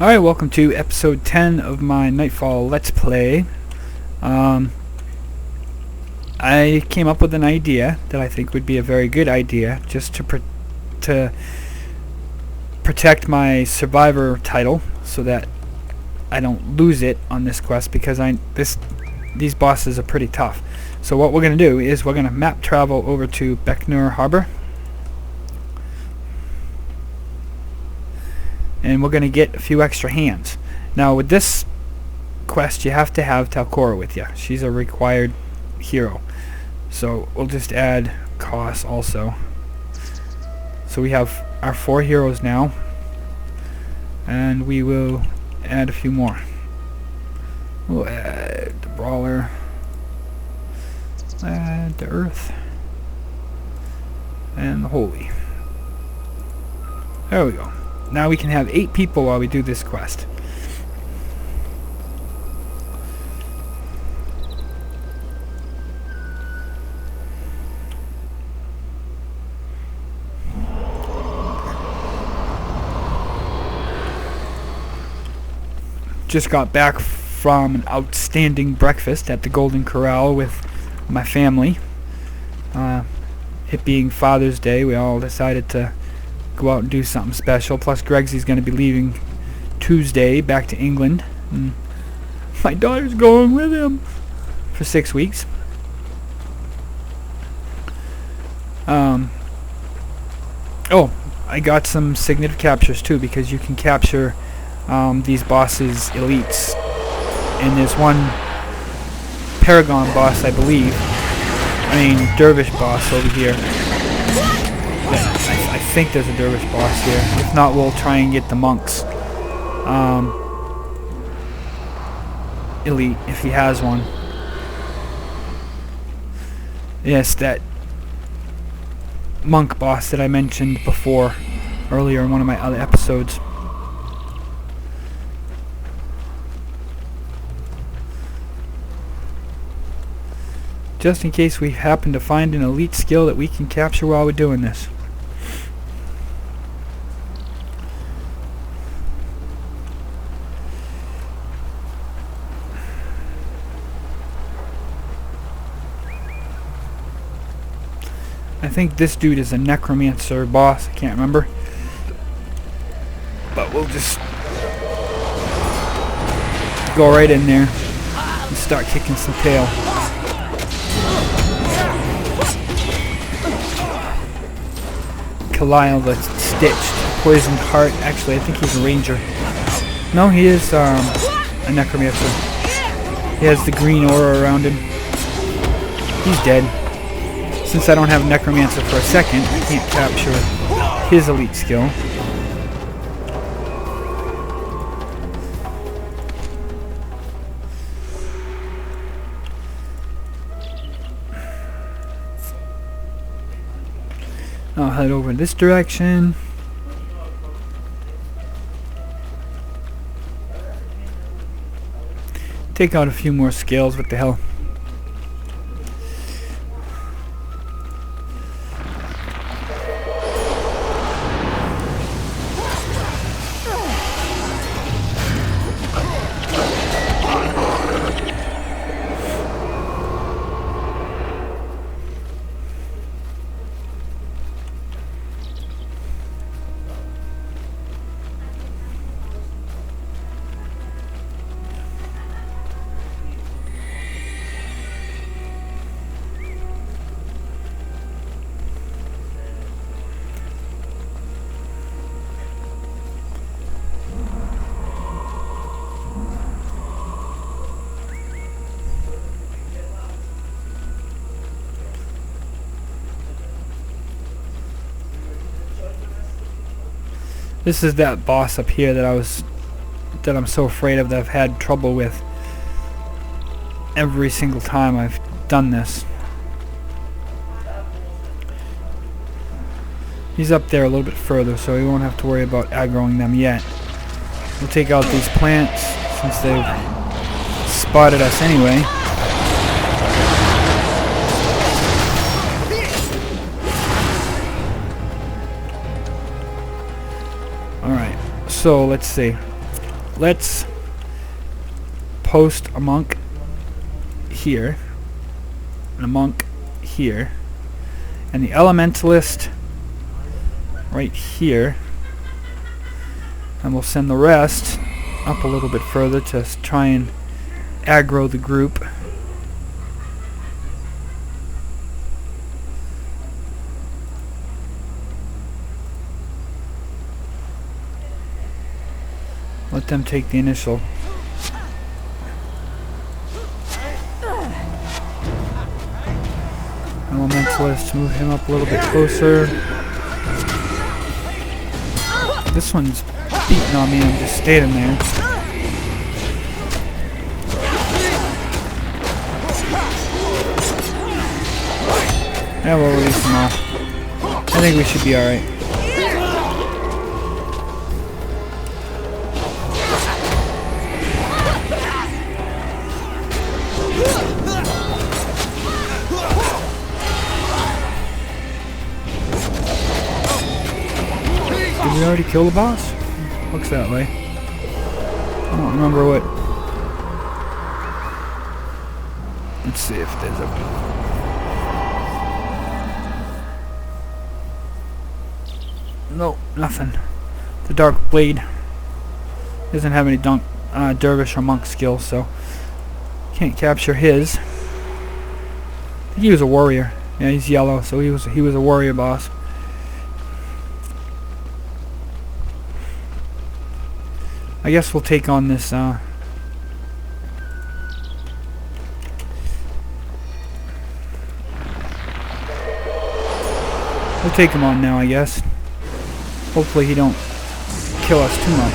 Alright, welcome to episode 10 of my Nightfall Let's Play. I came up with an idea that I think would be a very good idea, just to protect my survivor title, so that I don't lose it on this quest, because these bosses are pretty tough. So what we're going to do is we're going to map travel over to Beknur Harbor, and we're going to get a few extra hands. Now with this quest you have to have Talcora with you. She's a required hero. So we'll just add Koss also. So we have our 4 heroes now, and we will add a few more. We'll add the Brawler, add the Earth, and the Holy. There we go. Now we can have 8 people while we do this quest. Just got back from an outstanding breakfast at the Golden Corral with my family. It being Father's Day, we all decided to go out and do something special. Plus Gregsy's going to be leaving Tuesday back to England, and my daughter's going with him for 6 weeks. Oh, I got some signature captures too, because you can capture these bosses' elites, and there's one Paragon boss, I believe, Dervish boss over here. I think there's a Dervish boss here. If not, we'll try and get the monk's elite, if he has one. Yes, that monk boss that I mentioned before, earlier in one of my other episodes. Just in case we happen to find an elite skill that we can capture while we're doing this. I think this dude is a necromancer boss, I can't remember. But we'll just go right in there and start kicking some tail. Kalile the Stitched, Poisoned Heart. Actually, I think he's a ranger. No, he is a necromancer. He has the green aura around him. He's dead. Since I don't have necromancer for a second, I can't capture his elite skill. I'll head over in this direction. Take out a few more scales, what the hell. This is that boss up here that I'm so afraid of, that I've had trouble with every single time I've done this. He's up there a little bit further, so we won't have to worry about aggroing them yet. We'll take out these plants since they've spotted us anyway. So let's see. let's post a monk here and a monk here and the elementalist right here, and we'll send the rest up a little bit further to try and aggro the group. Let them take the initial. Elementalist, move him up a little bit closer. This one's beating on me, I'm just standing there. Yeah, we'll release them all. I think we should be alright. Did we already kill the boss? Looks that way. I don't remember what. Let's see if there's a. No, nothing. The Dark Blade doesn't have any dervish or monk skills, so can't capture his. I think he was a warrior. Yeah, he's yellow, so he was a warrior boss. I guess we'll take on this. We'll take him on now, I guess. Hopefully he don't kill us too much.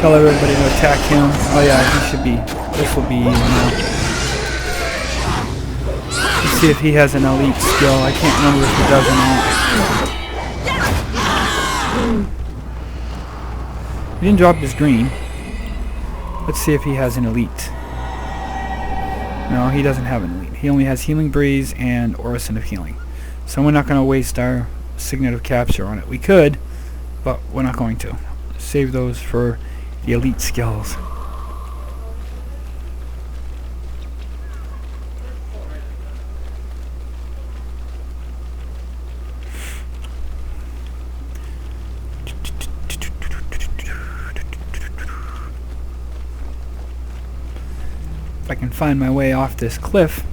Tell everybody to attack him. Oh yeah, he should be. This will be easy now. Let's see if he has an elite skill. I can't remember if he does or not. He didn't drop his green. Let's see if he has an elite. No, he doesn't have an elite. He only has Healing Breeze and Orison of Healing. So we're not going to waste our Signet of Capture on it. We could, but we're not going to. Save those for the elite skills. If I can find my way off this cliff.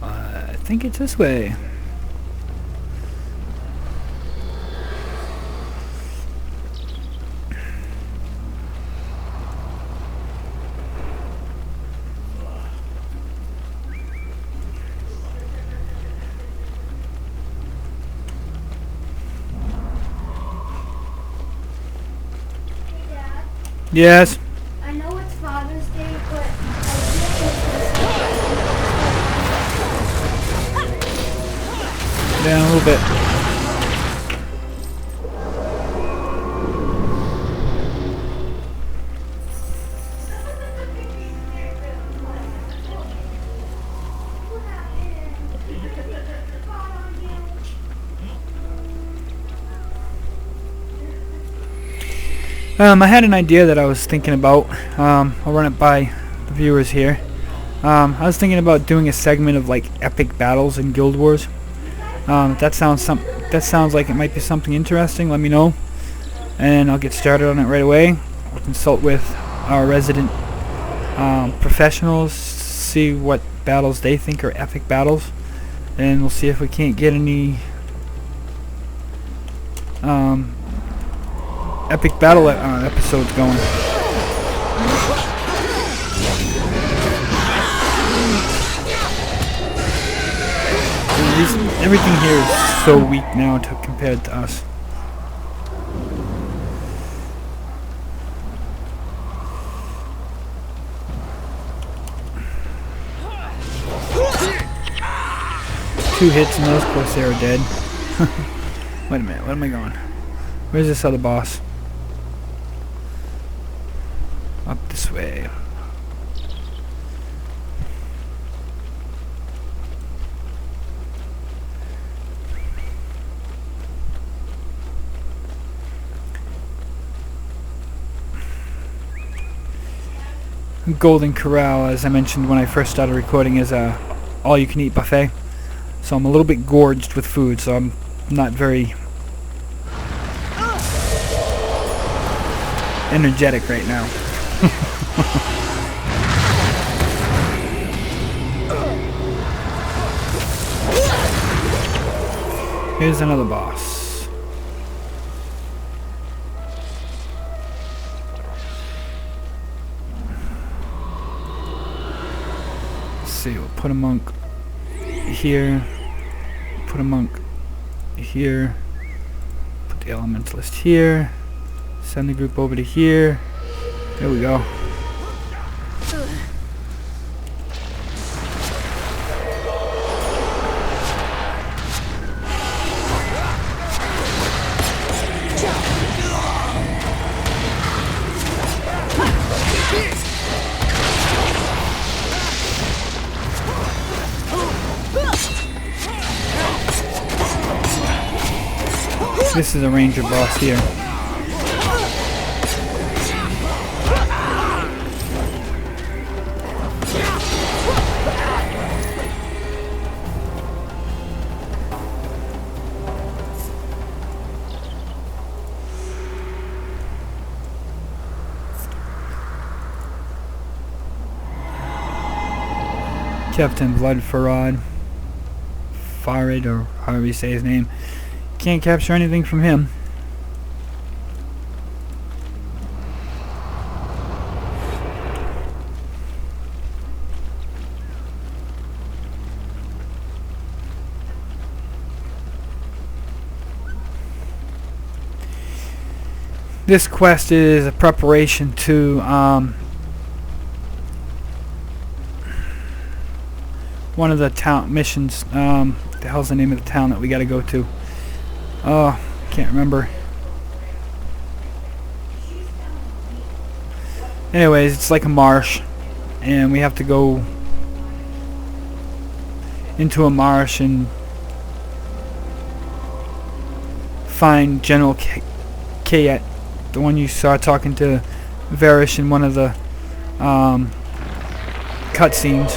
I think it's this way. Yes. I know it's Father's Day, but Yeah, a little bit. I had an idea that I was thinking about. I'll run it by the viewers here. I was thinking about doing a segment of like epic battles in Guild Wars. That sounds like it might be something interesting. Let me know, and I'll get started on it right away. I'll consult with our resident professionals, see what battles they think are epic battles, and we'll see if we can't get any epic battle episodes going. Everything here is so weak now compared to us. Two hits and those Corsair are dead. Wait a minute, where am I going? Where's this other boss? Up this way. Golden Corral, as I mentioned when I first started recording, is a all-you-can-eat buffet. So I'm a little bit gorged with food, so I'm not very energetic right now. Here's another boss. Let's see, we'll put a monk here, put a monk here, put the elementalist here, send the group over to here. There we go. This is a ranger boss here. Captain Bloodfarad, Farid, or however you say his name. Can't capture anything from him. This quest is a preparation to one of the town missions. The hell's the name of the town that we gotta go to? Oh, can't remember. Anyways, it's like a marsh, and we have to go into a marsh and find General Kayet, the one you saw talking to Varish in one of the cutscenes,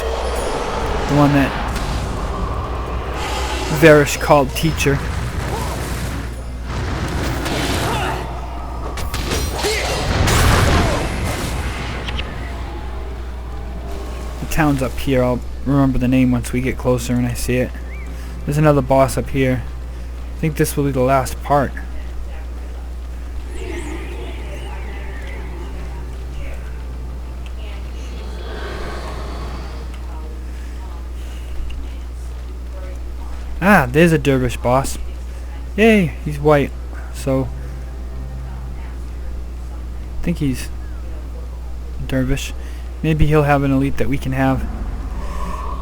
the one that Varish called teacher. Town's up here. I'll remember the name once we get closer and I see it. There's another boss up here. I think this will be the last part. Ah, there's a dervish boss. Yay, he's white. So I think he's dervish. Maybe he'll have an elite that we can have.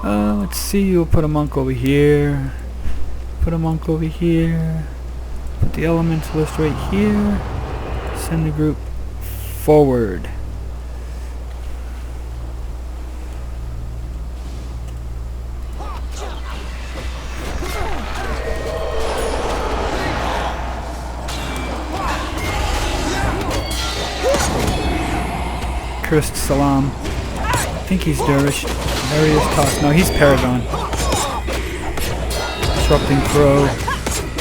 Let's see, we'll put a monk over here. Put a monk over here. Put the elementalist right here. Send the group forward. Cursed Salam. I think he's Dervish. There he is, tossed. No, he's Paragon. Disrupting Crow.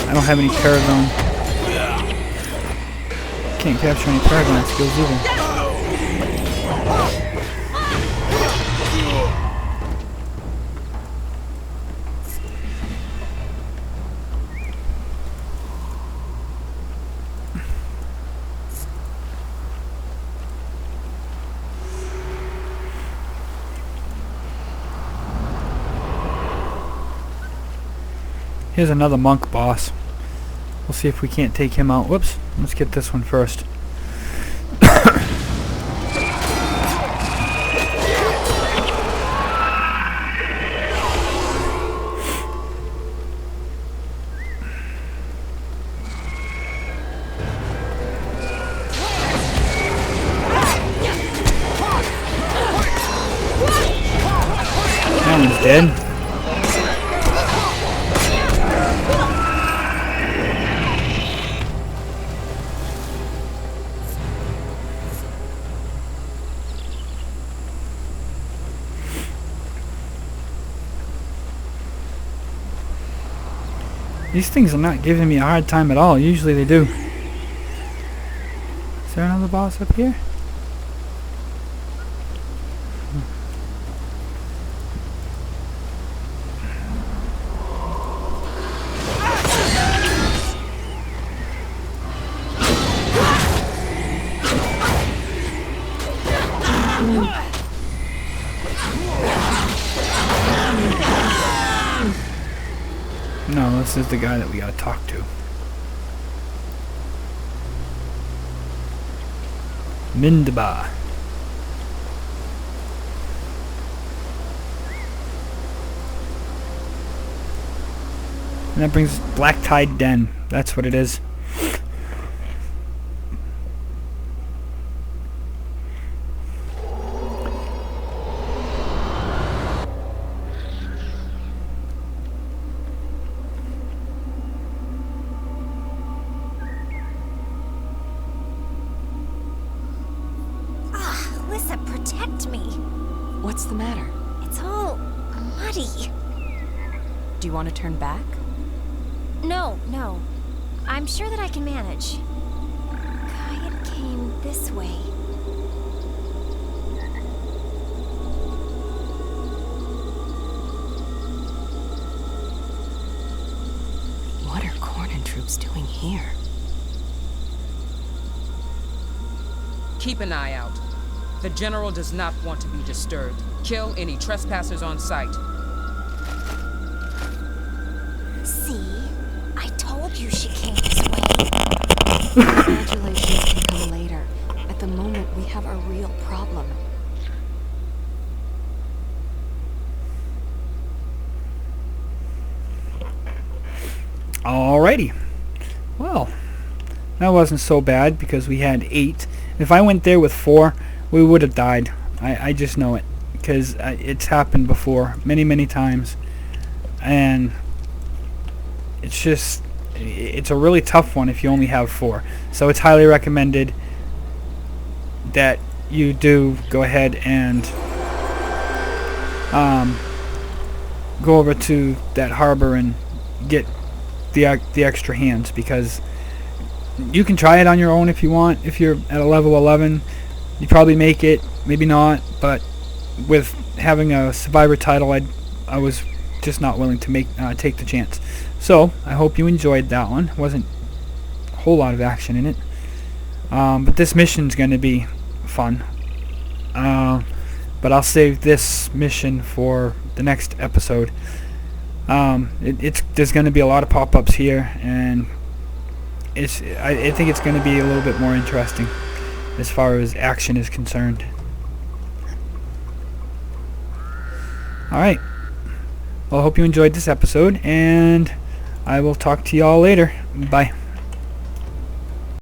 I don't have any Paragon. Can't capture any Paragon skills either. Here's another monk boss. We'll see if we can't take him out. Whoops. Let's get this one first. That one's dead. These things are not giving me a hard time at all. Usually they do. Is there another boss up here? No, this is the guy that we gotta talk to. Mindaba. And that brings Black Tide Den. That's what it is. Protect me. What's the matter? It's all muddy. Do you want to turn back? No. I'm sure that I can manage. Kayat came this way. What are Cornin troops doing here? Keep an eye out. The General does not want to be disturbed. Kill any trespassers on sight. See? I told you she came this way. Congratulations can come later. At the moment, we have a real problem. Alrighty. Well, that wasn't so bad because we had 8. If I went there with 4, we would have died. I just know it because it's happened before many times, and it's a really tough one if you only have 4. So it's highly recommended that you do go ahead and go over to that harbor and get the extra hands, because you can try it on your own if you want. If you're at a level 11, you probably make it, maybe not, but with having a survivor title, I was just not willing to take the chance. So I hope you enjoyed that one. Wasn't a whole lot of action in it, but this mission's going to be fun. But I'll save this mission for the next episode. There's going to be a lot of pop-ups here, and I think it's going to be a little bit more interesting as far as action is concerned. Alright. Well, I hope you enjoyed this episode, and I will talk to y'all later. Bye.